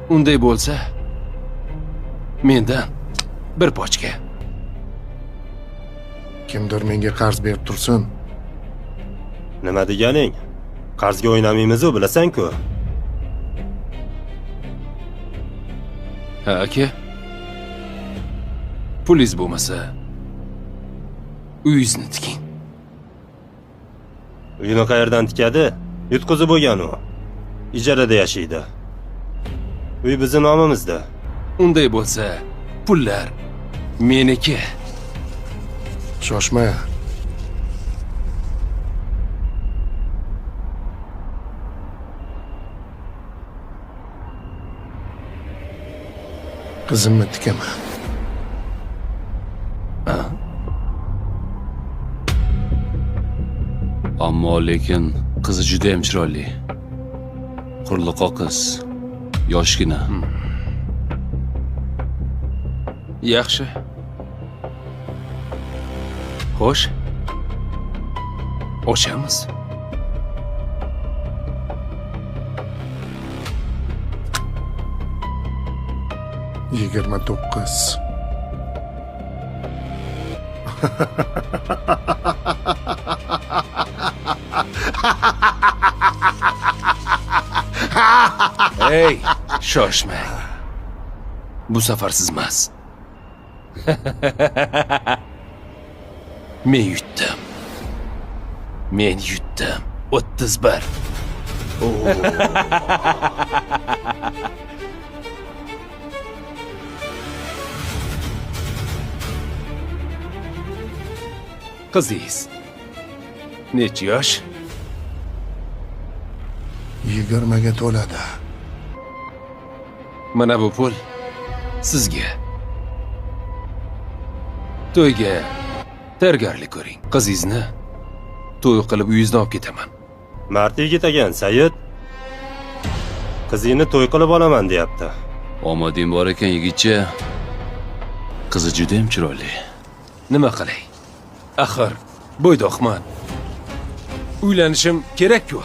Unday bo'lsa, mendan bir pochka. Kimdir menga qarz berib tursin. Nima deganing? Qarzga o'ynamaymiz-ku, bilasan-ku. Ha, aka. Pulingiz bo'lmasa, uyingizni tiking. Uyini qayerdan tikadi? Yutqizib bo'lgan u. Ijarada yashaydi. Uy bizning nomimizda. Unday bo'lsa, pullar meniki. Shoshma. Qizimni tikaman. Ammo lekin qizi juda ham chiroyli. Qurliqoq qiz, yoshgina. Yaxshi. Xo'sh. Ochamiz. Yigirma 29. Hey, shoshmang. Bu safar siz emas. Men yutdim. Men yutdim. 31. Qizingiz necha yosh? 20ga to'ladi. Mana bu pul sizga. To'yga tayyorgarlik ko'ring. Qizingizni to'y qilib uyingizdan olib ketaman. Mard yigit ekan, Sayid. Qizingni to'y qilib olaman deyapti. Omading bor ekan, yigitcha. Qizi juda ham chiroyli. Nima qilay? Axir bo'ydoqman. Uylanishim kerak-ku.